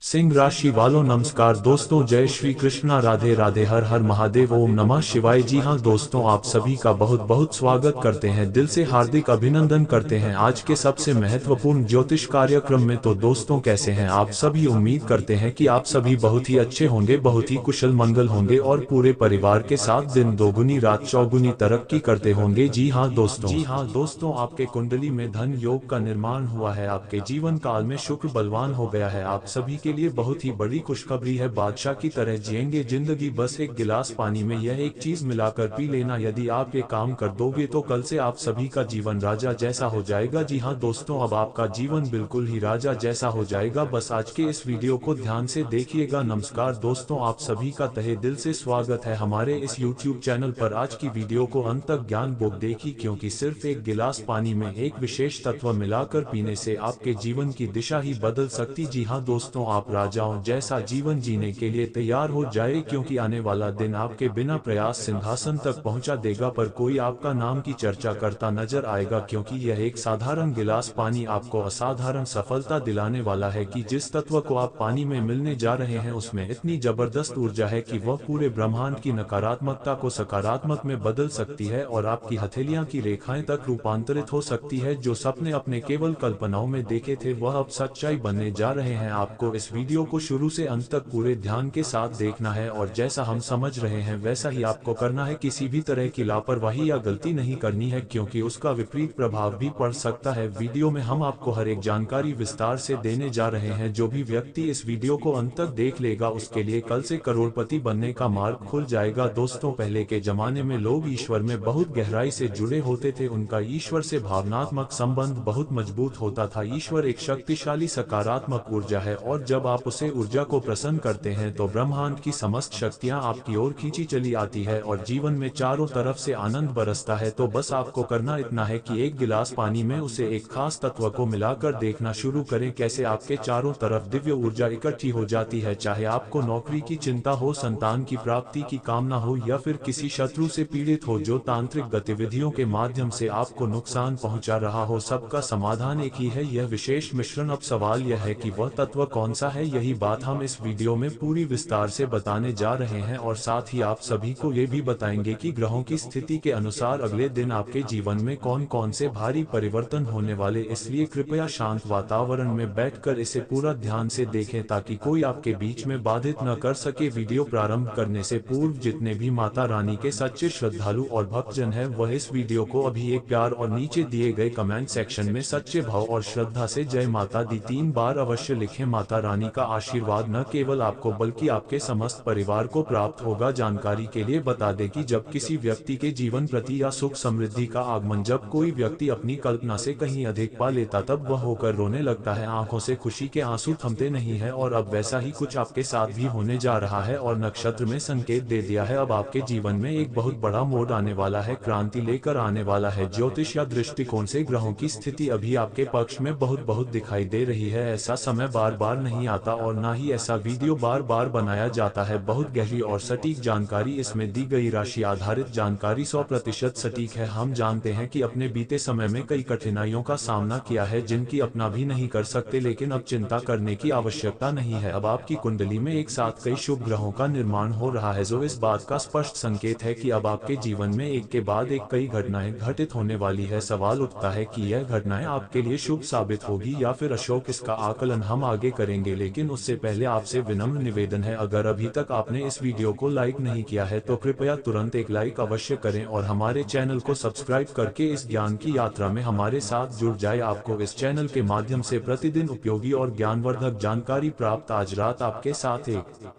सिंह राशि वालों नमस्कार दोस्तों, जय श्री कृष्णा, राधे राधे, हर हर महादेव, ओम नमः शिवाय। जी हाँ दोस्तों, आप सभी का बहुत बहुत स्वागत करते हैं, दिल से हार्दिक अभिनंदन करते हैं आज के सबसे महत्वपूर्ण ज्योतिष कार्यक्रम में। तो दोस्तों, कैसे हैं आप सभी? उम्मीद करते हैं कि आप सभी बहुत ही अच्छे होंगे, बहुत ही कुशल मंगल होंगे और पूरे परिवार के साथ दिन दोगुनी रात चौगुनी तरक्की करते होंगे। जी हाँ दोस्तों, आपके कुंडली में धन योग का निर्माण हुआ है, आपके जीवन काल में शुक्र बलवान हो गया है। आप सभी के लिए बहुत ही बड़ी खुशखबरी है, बादशाह की तरह जिएंगे जिंदगी, बस एक गिलास पानी में यह एक चीज मिलाकर पी लेना। यदि आप ये काम कर दोगे तो कल से आप सभी का जीवन राजा जैसा हो जाएगा। जी हाँ दोस्तों, अब आपका जीवन बिल्कुल ही राजा जैसा हो जाएगा। बस आज के इस वीडियो को ध्यान से देखिएगा। नमस्कार दोस्तों, आप सभी का तहे दिल से स्वागत है हमारे इस YouTube चैनल पर। आज की वीडियो को अंत तक ज्ञान बुक देखी, क्योंकि सिर्फ एक गिलास पानी में एक विशेष तत्व मिलाकर पीने से आपके जीवन की दिशा ही बदल सकती। जी हाँ दोस्तों, आप राजाओं जैसा जीवन जीने के लिए तैयार हो जाए, क्योंकि आने वाला दिन आपके बिना प्रयास सिंहासन तक पहुंचा देगा, पर कोई आपका नाम की चर्चा करता नजर आएगा, क्योंकि यह एक साधारण गिलास पानी आपको असाधारण सफलता दिलाने वाला है कि जिस तत्व को आप पानी में मिलने जा रहे हैं उसमें इतनी जबरदस्त ऊर्जा है कि वह पूरे ब्रह्मांड की नकारात्मकता को सकारात्मक में बदल सकती है और आपकी हथेलियां की रेखाएं तक रूपांतरित हो सकती है। जो सपने अपने केवल कल्पनाओं में देखे थे वह अब सच्चाई बनने जा रहे हैं। आपको इस वीडियो को शुरू से अंत तक पूरे ध्यान के साथ देखना है और जैसा हम समझ रहे हैं वैसा ही आपको करना है। किसी भी तरह की लापरवाही या गलती नहीं करनी है, क्योंकि उसका विपरीत प्रभाव भी पड़ सकता है। वीडियो में हम आपको हर एक जानकारी विस्तार से देने जा रहे हैं। जो भी व्यक्ति इस वीडियो को अंत तक देख लेगा उसके लिए कल से करोड़पति बनने का मार्ग खुल जाएगा। दोस्तों, पहले के जमाने में लोग ईश्वर में बहुत गहराई से जुड़े होते थे, उनका ईश्वर से भावनात्मक संबंध बहुत मजबूत होता था। ईश्वर एक शक्तिशाली सकारात्मक ऊर्जा है और जब आप उसे ऊर्जा को प्रसन्न करते हैं तो ब्रह्मांड की समस्त शक्तियां आपकी ओर खींची चली आती है और जीवन में चारों तरफ से आनंद बरसता है। तो बस आपको करना इतना है कि एक गिलास पानी में उसे एक खास तत्व को मिलाकर देखना शुरू करें, कैसे आपके चारों तरफ दिव्य ऊर्जा इकट्ठी हो जाती है। चाहे आपको नौकरी की चिंता हो, संतान की प्राप्ति की कामना हो या फिर किसी शत्रु से पीड़ित हो जो तांत्रिक गतिविधियों के माध्यम से आपको नुकसान पहुंचा रहा हो, सबका समाधान एक ही है, यह विशेष मिश्रण। अब सवाल यह है कि वह तत्व कौन सा है। यही बात हम इस वीडियो में पूरी विस्तार से बताने जा रहे हैं और साथ ही आप सभी को ये भी बताएंगे कि ग्रहों की स्थिति के अनुसार अगले दिन आपके जीवन में कौन कौन से भारी परिवर्तन होने वाले। इसलिए कृपया शांत वातावरण में बैठकर इसे पूरा ध्यान से देखें ताकि कोई आपके बीच में बाधित न कर सके। वीडियो प्रारंभ करने से पूर्व जितने भी माता रानी के सच्चे श्रद्धालु और भक्तजन हैं वह इस वीडियो को अभी एक प्यार और नीचे दिए गए कमेंट सेक्शन में सच्चे भाव और श्रद्धा से जय माता दी 3 बार अवश्य लिखें। माता रानी का आशीर्वाद न केवल आपको बल्कि आपके समस्त परिवार को प्राप्त होगा। जानकारी के लिए बता दें कि जब किसी व्यक्ति के जीवन प्रति या सुख समृद्धि का आगमन, जब कोई व्यक्ति अपनी कल्पना से कहीं अधिक पा लेता तब वह होकर रोने लगता है, आंखों से खुशी के आंसू थमते नहीं है। और अब वैसा ही कुछ आपके साथ भी होने जा रहा है और नक्षत्र में संकेत दे दिया है। अब आपके जीवन में एक बहुत बड़ा मोड़ आने वाला है, क्रांति लेकर आने वाला है। ज्योतिष या दृष्टिकोण से ग्रहों की स्थिति अभी आपके पक्ष में बहुत दिखाई दे रही है। ऐसा समय बार बार नहीं आता और ना ही ऐसा वीडियो बार बार बनाया जाता है। बहुत गहरी और सटीक जानकारी इसमें दी गई। राशि आधारित जानकारी 100% सटीक है। हम जानते हैं कि अपने बीते समय में कई कठिनाइयों का सामना किया है जिनकी अपना भी नहीं कर सकते, लेकिन अब चिंता करने की आवश्यकता नहीं है। अब आपकी कुंडली में एक साथ कई शुभ ग्रहों का निर्माण हो रहा है, जो इस बात का स्पष्ट संकेत है कि अब आपके जीवन में एक के बाद एक कई घटनाएं घटित होने वाली है। सवाल उठता है कि यह घटनाएं आपके लिए शुभ साबित होगी या फिर अशुभ, इसका आकलन हम आगे करेंगे, लेकिन उससे पहले आपसे विनम्र निवेदन है, अगर अभी तक आपने इस वीडियो को लाइक नहीं किया है तो कृपया तुरंत एक लाइक अवश्य करें और हमारे चैनल को सब्सक्राइब करके इस ज्ञान की यात्रा में हमारे साथ जुड़ जाए। आपको इस चैनल के माध्यम से प्रतिदिन उपयोगी और ज्ञानवर्धक जानकारी प्राप्त। आज रात आपके साथ एक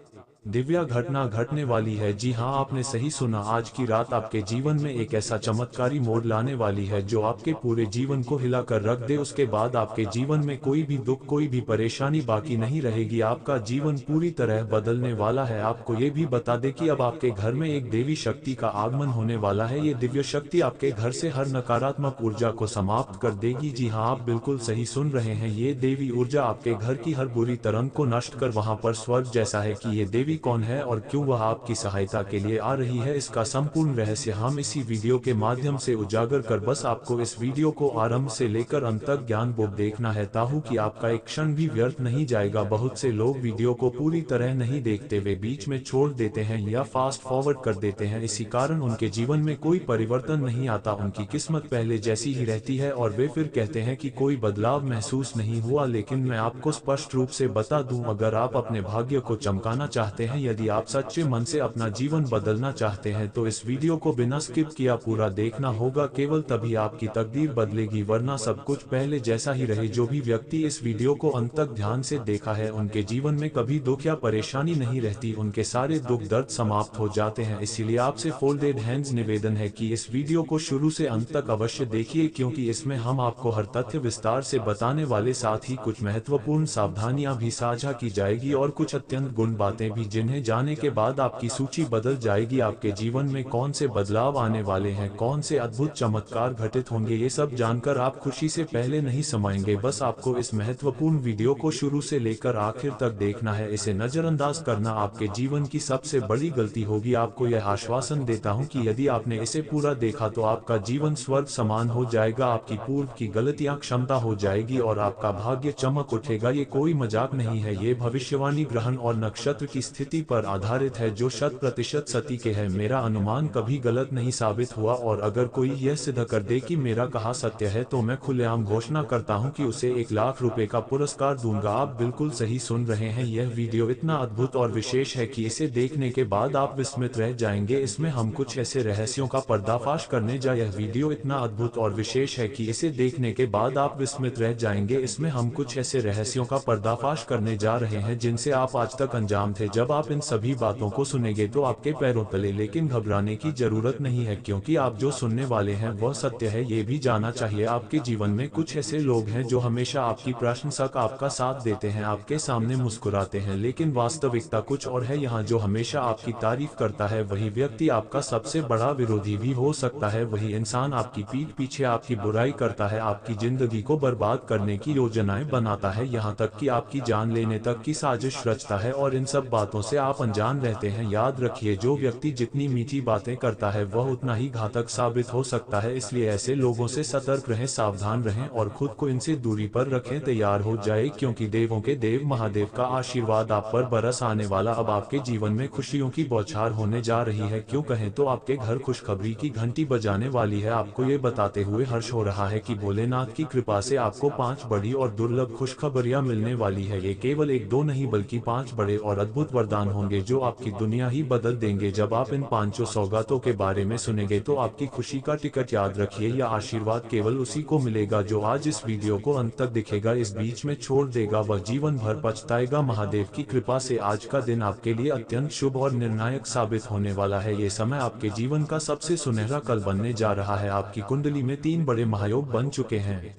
दिव्य घटना घटने वाली है। जी हाँ, आपने सही सुना, आज की रात आपके जीवन में एक ऐसा चमत्कारी मोड़ लाने वाली है जो आपके पूरे जीवन को हिलाकर रख दे। उसके बाद आपके जीवन में कोई भी दुख, कोई भी परेशानी बाकी नहीं रहेगी। आपका जीवन पूरी तरह बदलने वाला है। आपको ये भी बता दें कि अब आपके घर में एक देवी शक्ति का आगमन होने वाला है। ये दिव्य शक्ति आपके घर से हर नकारात्मक ऊर्जा को समाप्त कर देगी। जी हाँ, आप बिल्कुल सही सुन रहे हैं, ये देवी ऊर्जा आपके घर की हर बुरी तरंग को नष्ट कर वहाँ पर स्वर्ग जैसा है कि ये देवी कौन है और क्यों वह आपकी सहायता के लिए आ रही है, इसका संपूर्ण रहस्य हम इसी वीडियो के माध्यम से उजागर कर बस आपको इस वीडियो को आरंभ से लेकर अंत तक ज्ञानपूर्ण देखना है ताकि आपका एक क्षण भी व्यर्थ नहीं जाएगा। बहुत से लोग वीडियो को पूरी तरह नहीं देखते, वे बीच में छोड़ देते हैं या फास्ट फॉरवर्ड कर देते हैं। इसी कारण उनके जीवन में कोई परिवर्तन नहीं आता, उनकी किस्मत पहले जैसी ही रहती है और वे फिर कहते हैं कि कोई बदलाव महसूस नहीं हुआ। लेकिन मैं आपको स्पष्ट रूप से बता दूं, अगर आप अपने भाग्य को चमकाना चाहते हैं, यदि आप सच्चे मन से अपना जीवन बदलना चाहते हैं, तो इस वीडियो को बिना स्किप किया पूरा देखना होगा। केवल तभी आपकी तकदीर बदलेगी, वरना सब कुछ पहले जैसा ही रहे। जो भी व्यक्ति इस वीडियो को अंत तक ध्यान से देखा है, उनके जीवन में कभी दुख या परेशानी नहीं रहती, उनके सारे दुख दर्द समाप्त हो जाते हैं। इसीलिए आपसे फोल्डेड हैंड्स निवेदन है कि इस वीडियो को शुरू से अंत तक अवश्य देखिए, क्योंकि इसमें हम आपको हर तथ्य विस्तार से बताने वाले, साथ ही कुछ महत्वपूर्ण सावधानियां भी साझा की जाएगी और कुछ अत्यंत गुण बातें भी, जिन्हें जाने के बाद आपकी सूची बदल जाएगी। आपके जीवन में कौन से बदलाव आने वाले हैं, कौन से अद्भुत चमत्कार घटित होंगे, ये सब जानकर आप खुशी से पहले नहीं समाएंगे। बस आपको इस महत्वपूर्ण वीडियो को शुरू से लेकर आखिर तक देखना है। इसे नजरअंदाज करना आपके जीवन की सबसे बड़ी गलती होगी। आपको यह आश्वासन देता हूं कि यदि आपने इसे पूरा देखा तो आपका जीवन स्वर्ग समान हो जाएगा, आपकी पूर्व की गलतियां क्षमता हो जाएगी और आपका भाग्य चमक उठेगा। ये कोई मजाक नहीं है, ये भविष्यवाणी ग्रहण और नक्षत्र की स्थिति पर आधारित है जो 100% सटीक है। मेरा अनुमान कभी गलत नहीं साबित हुआ और अगर कोई यह सिद्ध कर दे कि मेरा कहा सत्य है, तो मैं खुलेआम घोषणा करता हूं कि उसे 1 लाख रुपए का पुरस्कार दूंगा। आप बिल्कुल सही सुन रहे हैं, यह वीडियो इतना अद्भुत और विशेष है कि इसे देखने के बाद आप विस्मित रह जाएंगे। इसमें हम कुछ ऐसे रहस्यों का पर्दाफाश करने जा यह वीडियो इतना अद्भुत और विशेष है कि इसे देखने के बाद आप विस्मित रह जाएंगे। इसमें हम कुछ ऐसे रहस्यों का पर्दाफाश करने जा रहे हैं जिनसे आप आज तक अनजान थे। जब आप इन सभी बातों को सुनेंगे तो आपके पैरों तले, लेकिन घबराने की जरूरत नहीं है, क्योंकि आप जो सुनने वाले हैं वह सत्य है। ये भी जाना चाहिए, आपके जीवन में कुछ ऐसे लोग हैं जो हमेशा आपकी प्रशंसा का आपका साथ देते हैं, आपके सामने मुस्कुराते हैं, लेकिन वास्तविकता कुछ और है। यहाँ जो हमेशा आपकी तारीफ करता है वही व्यक्ति आपका सबसे बड़ा विरोधी भी हो सकता है। वही इंसान आपकी पीठ पीछे आपकी बुराई करता है, आपकी जिंदगी को बर्बाद करने की योजनाएं बनाता है, यहाँ तक कि आपकी जान लेने तक की साजिश रचता है, और इन सब बातों से आप अनजान रहते हैं। याद रखिए, जो व्यक्ति जितनी मीठी बातें करता है वह उतना ही घातक साबित हो सकता है। इसलिए ऐसे लोगों से सतर्क रहें, सावधान रहें और खुद को इनसे दूरी पर रखें। तैयार हो जाए, क्योंकि देवों के देव महादेव का आशीर्वाद आप पर बरस आने वाला। अब आपके जीवन में खुशियों की बौछार होने जा रही है, क्यों कहें तो आपके घर खुशखबरी की घंटी बजाने वाली है। आपको ये बताते हुए हर्ष हो रहा है कि भोलेनाथ की कृपा से आपको 5 बड़ी और दुर्लभ खुशखबरियां मिलने वाली है। ये केवल 1-2 नहीं बल्कि 5 बड़े और अद्भुत वरदान होंगे जो आपकी दुनिया ही बदल देंगे। जब आप इन 5 सौगातों के बारे में सुनेंगे तो आपकी खुशी का टिकट, याद रखिए, यह आशीर्वाद केवल उसी को मिलेगा जो आज इस वीडियो को अंत तक दिखेगा। इस बीच में छोड़ देगा वह जीवन भर पछताएगा। महादेव की कृपा से आज का दिन आपके लिए अत्यंत शुभ और निर्णायक साबित होने वाला है। ये समय आपके जीवन का सबसे सुनहरा कल बनने जा रहा है। आपकी कुंडली में 3 बड़े महायोग बन चुके हैं,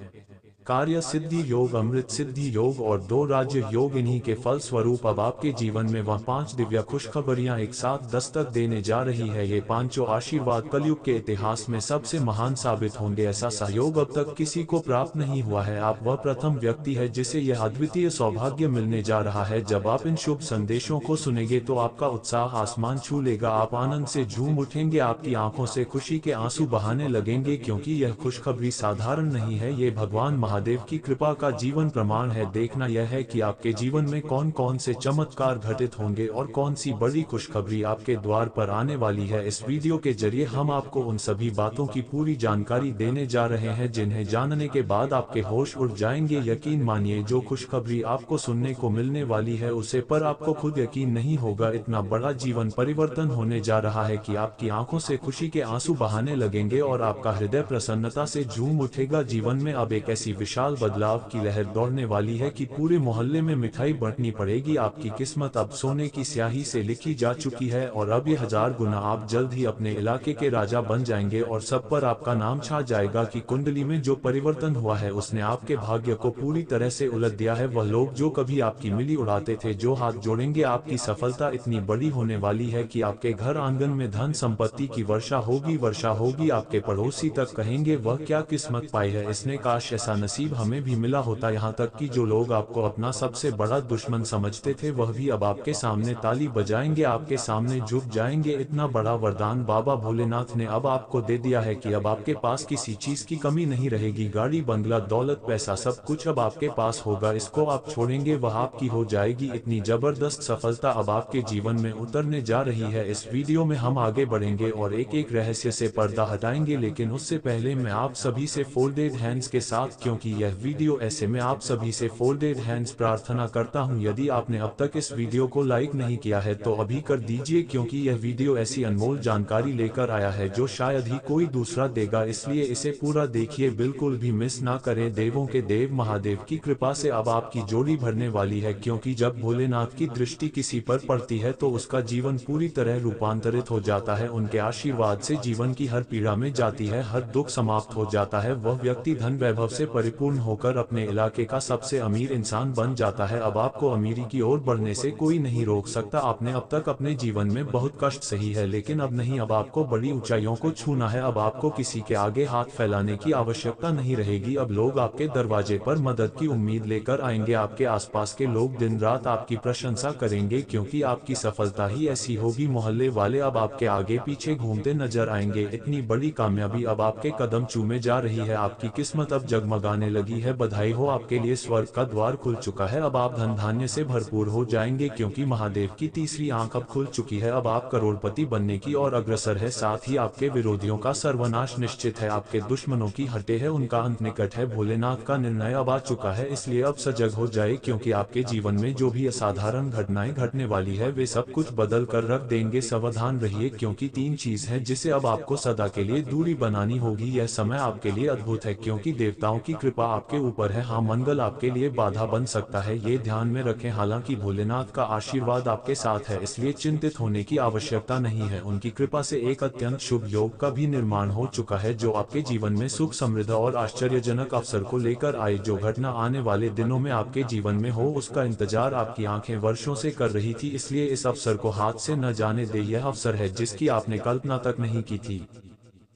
कार्य सिद्धि योग, अमृत सिद्धि योग और 2 राज्य योग। इन्हीं के फल स्वरूप अब आपके जीवन में वह 5 दिव्य खुशखबरियां एक साथ दस्तक देने जा रही है। ये 5 आशीर्वाद कलयुग के इतिहास में सबसे महान साबित होंगे। ऐसा सहयोग अब तक किसी को प्राप्त नहीं हुआ है। आप वह प्रथम व्यक्ति है जिसे यह अद्वितीय सौभाग्य मिलने जा रहा है। जब आप इन शुभ संदेशों को सुनेंगे तो आपका उत्साह आसमान छू लेगा, आप आनंद से झूम उठेंगे, आपकी आंखों से खुशी के आंसू बहाने लगेंगे, क्योंकि यह खुशखबरी साधारण नहीं है, ये भगवान महादेव की कृपा का जीवन प्रमाण है। देखना यह है कि आपके जीवन में कौन कौन से चमत्कार घटित होंगे और कौन सी बड़ी खुशखबरी आपके द्वार पर आने वाली है। इस वीडियो के जरिए हम आपको उन सभी बातों की पूरी जानकारी देने जा रहे हैं जिन्हें जानने के बाद आपके होश उड़ जाएंगे। यकीन मानिए, जो खुशखबरी आपको सुनने को मिलने वाली है उसे पर आपको खुद यकीन नहीं होगा। इतना बड़ा जीवन परिवर्तन होने जा रहा है कि आपकी आंखों से खुशी के आंसू बहाने लगेंगे और आपका हृदय प्रसन्नता से झूम उठेगा। जीवन में अब एक ऐसी विशाल बदलाव की लहर दौड़ने वाली है कि पूरे मोहल्ले में मिठाई बंटनी पड़ेगी। आपकी किस्मत अब सोने की स्याही से लिखी जा चुकी है और अब ये 1000 गुना आप जल्द ही अपने इलाके के राजा बन जाएंगे और सब पर आपका नाम छा जाएगा कि कुंडली में जो परिवर्तन हुआ है उसने आपके भाग्य को पूरी तरह से उलट दिया है। वह लोग जो कभी आपकी मिली उड़ाते थे, जो हाथ जोड़ेंगे, आपकी सफलता इतनी बड़ी होने वाली है कि आपके घर आंगन में धन संपत्ति की वर्षा होगी। आपके पड़ोसी तक कहेंगे, वह क्या किस्मत पाई है इसने, काश ऐसा नसीब हमें भी मिला होता। यहाँ तक कि जो लोग आपको अपना सबसे बड़ा दुश्मन समझते थे वह भी अब आपके सामने ताली बजाएंगे, आपके सामने झुक जाएंगे। इतना बड़ा वरदान बाबा भोलेनाथ ने अब आपको दे दिया है कि अब आपके पास किसी चीज की कमी नहीं रहेगी। गाड़ी, बंगला, दौलत, पैसा, सब कुछ अब आपके पास होगा। इसको आप छोड़ेंगे वह आपकी हो जाएगी। इतनी जबरदस्त सफलता अब आपके जीवन में उतरने जा रही है। इस वीडियो में हम आगे बढ़ेंगे और एक एक रहस्य से पर्दा हटाएंगे, लेकिन उससे पहले मैं आप सभी से फोल्डेड हैंड्स के साथ, क्योंकि यह वीडियो ऐसे में आप सभी से फोल्डेड हैंड्स प्रार्थना करता हूं, यदि आपने अब तक इस वीडियो को लाइक नहीं किया है तो अभी कर दीजिए, क्योंकि यह वीडियो ऐसी अनमोल जानकारी लेकर आया है जो शायद ही कोई दूसरा देगा। इसलिए इसे पूरा देखिए, बिल्कुल भी मिस ना करें। देवों के देव महादेव की कृपा से अब आपकी जोड़ी भरने वाली है, क्योंकि जब भोलेनाथ की दृष्टि किसी पर पड़ती है तो उसका जीवन पूरी तरह रूपांतरित हो जाता है। उनके आशीर्वाद से जीवन की हर पीड़ा में जाती है, हर दुख समाप्त हो जाता है। वह व्यक्ति धन वैभव से परिपूर्ण होकर अपने इलाके का सबसे अमीर इंसान बन जाता है। अब आपको अमीरी की ओर बढ़ने से कोई नहीं रोक सकता। आपने अब तक अपने जीवन में बहुत कष्ट सही है, लेकिन अब नहीं, अब आपको बड़ी ऊंचाइयों को छूना है। अब आपको किसी के आगे हाथ फैलाने की आवश्यकता नहीं रहेगी। अब लोग आपके दरवाजे पर मदद की उम्मीद लेकर आएंगे। आपके आसपास के लोग दिन रात आपकी प्रशंसा करेंगे, क्योंकि आपकी सफलता ही ऐसी होगी। मोहल्ले वाले अब आपके आगे पीछे घूमते नजर आएंगे। इतनी बड़ी कामयाबी अब आपके कदम चूमे जा रही है। आपकी किस्मत अब जगमगाने लगी है। बधाई हो, आपके लिए स्वर्ग का द्वार खुल चुका है। अब आप धन धान्य से भरपूर हो जाएंगे, क्योंकि महादेव की तीसरी आंख अब खुल चुकी है। अब आप करोड़पति बनने की ओर अग्रसर है। साथ ही आपके विरोधियों का सर्वनाश निश्चित है। आपके दुश्मनों की हटे है, उनका अंत निकट है। भोलेनाथ का निर्णय अब आ चुका है, इसलिए अब सजग हो जाए, क्योंकि आपके जीवन में जो भी असाधारण घटनाएं घटने वाली है वे सब कुछ बदल कर रख देंगे। सावधान रहिए, क्योंकि तीन चीज है जिसे अब आपको सदा के लिए दूरी बनानी होगी। यह समय आपके लिए अद्भुत है, क्योंकि देवताओं की कृपा आपके ऊपर है। हाँ, मंगल आपके लिए बाधा बन सकता है, ये ध्यान में रखें। हालांकि भोलेनाथ का आशीर्वाद आपके साथ है, इसलिए चिंतित होने की आवश्यकता नहीं है। उनकी कृपा से एक अत्यंत शुभ योग का भी निर्माण हो चुका है, जो आपके जीवन में सुख, समृद्धि और आश्चर्यजनक अवसर को लेकर आए। जो घटना आने वाले दिनों में आपके जीवन में हो, उसका इंतजार आपकी आंखें वर्षों से कर रही थी, इसलिए इस अवसर को हाथ से न जाने दे। यह अवसर है जिसकी आपने कल्पना तक नहीं की थी।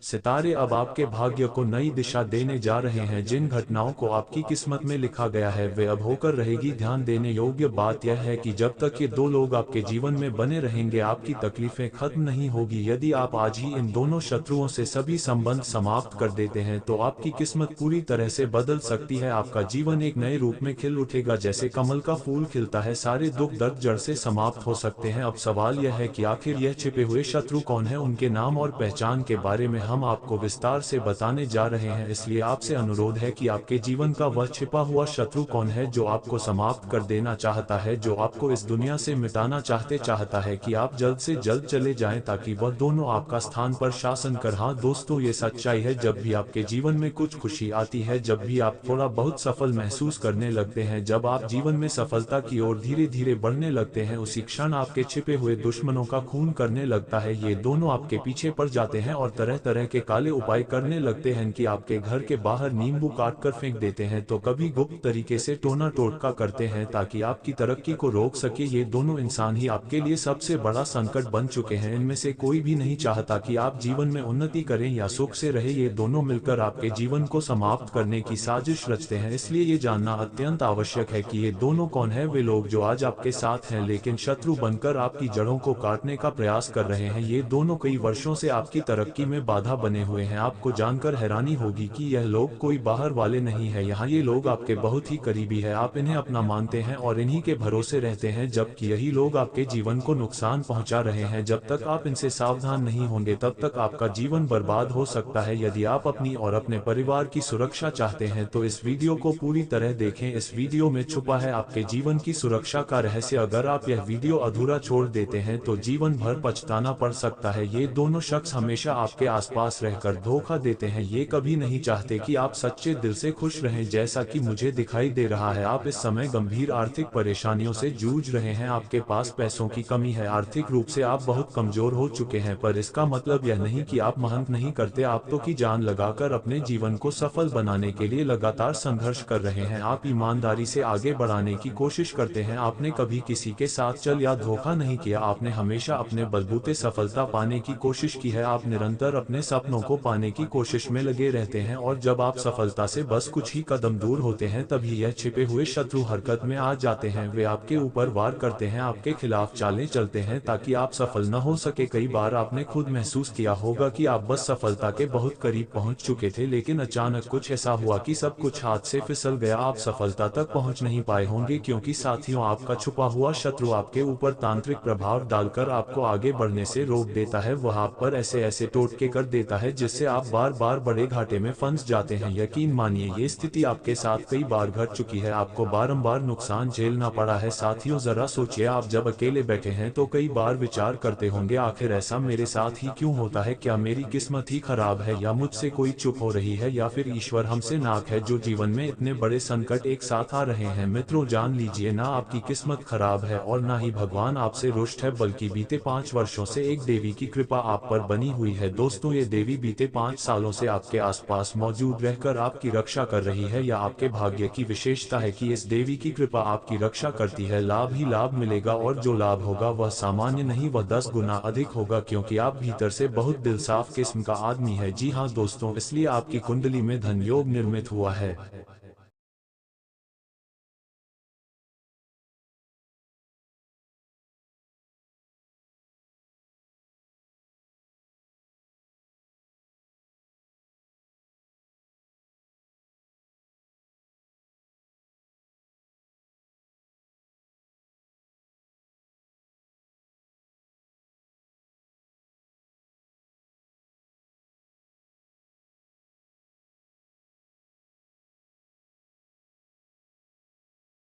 सितारे अब आपके भाग्य को नई दिशा देने जा रहे हैं। जिन घटनाओं को आपकी किस्मत में लिखा गया है वे अब होकर रहेगी। ध्यान देने योग्य बात यह है कि जब तक ये दो लोग आपके जीवन में बने रहेंगे, आपकी तकलीफें खत्म नहीं होगी। यदि आप आज ही इन दोनों शत्रुओं से सभी संबंध समाप्त कर देते हैं तो आपकी किस्मत पूरी तरह से बदल सकती है। आपका जीवन एक नए रूप में खिल उठेगा, जैसे कमल का फूल खिलता है। सारे दुख दर्द जड़ से समाप्त हो सकते हैं। अब सवाल यह है कि आखिर यह छिपे हुए शत्रु कौन है। उनके नाम और पहचान के बारे में हम आपको विस्तार से बताने जा रहे हैं, इसलिए आपसे अनुरोध है कि आपके जीवन का वह छिपा हुआ शत्रु कौन है जो आपको समाप्त कर देना चाहता है, जो आपको इस दुनिया से मिटाना चाहता है कि आप जल्द से जल्द चले जाएं, ताकि वह दोनों आपका स्थान पर शासन कर। हाँ दोस्तों, ये सच्चाई है। जब भी आपके जीवन में कुछ खुशी आती है, जब भी आप थोड़ा बहुत सफल महसूस करने लगते हैं, जब आप जीवन में सफलता की ओर धीरे धीरे बढ़ने लगते हैं, उसी क्षण आपके छिपे हुए दुश्मनों का खून करने लगता है। ये दोनों आपके पीछे पड़ जाते हैं और तरह तरह के काले उपाय करने लगते हैं कि आपके घर के बाहर नींबू काट कर फेंक देते हैं, तो कभी गुप्त तरीके से टोना टोटका करते हैं ताकि आपकी तरक्की को रोक सके। ये दोनों इंसान ही आपके लिए सबसे बड़ा संकट बन चुके हैं। इनमें से कोई भी नहीं चाहता कि आप जीवन में उन्नति करें या सुख से रहे। ये दोनों मिलकर आपके जीवन को समाप्त करने की साजिश रचते हैं। इसलिए ये जानना अत्यंत आवश्यक है कि ये दोनों कौन है। वे लोग जो आज आपके साथ हैं लेकिन शत्रु बनकर आपकी जड़ों को काटने का प्रयास कर रहे हैं। ये दोनों कई वर्षों से आपकी तरक्की में बाधा बने हुए हैं। आपको जानकर हैरानी होगी कि यह लोग कोई बाहर वाले नहीं है। यहाँ ये लोग आपके बहुत ही करीबी है। आप इन्हें अपना मानते हैं और इन्हीं के भरोसे रहते हैं, जबकि यही लोग आपके जीवन को नुकसान पहुंचा रहे हैं। जब तक आप इनसे सावधान नहीं होंगे तब तक आपका जीवन बर्बाद हो सकता है। यदि आप अपनी और अपने परिवार की सुरक्षा चाहते हैं तो इस वीडियो को पूरी तरह देखें। इस वीडियो में छुपा है आपके जीवन की सुरक्षा का रहस्य। अगर आप यह वीडियो अधूरा छोड़ देते हैं तो जीवन भर पछताना पड़ सकता है। ये दोनों शख्स हमेशा आपके आसपास रहकर धोखा देते हैं। ये कभी नहीं चाहते कि आप सच्चे दिल से खुश रहें, जैसा कि मुझे दिखाई दे रहा है। आप इस समय गंभीर आर्थिक परेशानियों से जूझ रहे हैं। आपके पास पैसों की कमी है। आर्थिक रूप से आप बहुत कमजोर हो चुके हैं, पर इसका मतलब यह नहीं कि आप मेहनत नहीं करते। आप तो की जान लगाकर अपने जीवन को सफल बनाने के लिए लगातार संघर्ष कर रहे हैं। आप ईमानदारी से आगे बढ़ाने की कोशिश करते हैं। आपने कभी किसी के साथ चल या धोखा नहीं किया। आपने हमेशा अपने बलबूते सफलता पाने की कोशिश की है। आप निरंतर अपने सपनों को पाने की कोशिश में लगे रहते हैं और जब आप सफलता से बस कुछ ही कदम दूर होते हैं तभी यह छिपे हुए शत्रु हरकत में आ जाते हैं। वे आपके ऊपर वार करते हैं, आपके खिलाफ चालें चलते हैं ताकि आप सफल न हो सके। कई बार आपने खुद महसूस किया होगा कि आप बस सफलता के बहुत करीब पहुंच चुके थे, लेकिन अचानक कुछ ऐसा हुआ कि सब कुछ हाथ से फिसल गया। आप सफलता तक पहुंच नहीं पाए होंगे क्योंकि साथियों, आपका छुपा हुआ शत्रु आपके ऊपर तांत्रिक प्रभाव डालकर आपको आगे बढ़ने से रोक देता है। वह आप पर ऐसे टोटके कर देता है जिससे आप बार बार बड़े घाटे में फंस जाते हैं। यकीन मानिए, ये स्थिति आपके साथ कई बार घट चुकी है, आपको बारंबार नुकसान झेलना पड़ा है। साथियों, जरा सोचिए, आप जब अकेले बैठे हैं तो कई बार विचार करते होंगे, आखिर ऐसा मेरे साथ ही क्यों होता है? क्या मेरी किस्मत ही खराब है, या मुझसे कोई चुप हो रही है, या फिर ईश्वर हमसे नाक है जो जीवन में इतने बड़े संकट एक साथ आ रहे हैं? मित्रों, जान लीजिए, ना आपकी किस्मत खराब है और ना ही भगवान आपसे रुष्ट है, बल्कि बीते 5 वर्षों से एक देवी की कृपा आप पर बनी हुई है। दोस्तों, ये देवी बीते 5 सालों से आपके आसपास मौजूद रहकर आपकी रक्षा कर रही है। या आपके भाग्य की विशेषता है कि इस देवी की कृपा आपकी रक्षा करती है। लाभ ही लाभ मिलेगा और जो लाभ होगा वह सामान्य नहीं, वह 10 गुना अधिक होगा, क्योंकि आप भीतर से बहुत दिलसाफ किस्म का आदमी है। जी हाँ दोस्तों, इसलिए आपकी कुंडली में धन योग निर्मित हुआ है।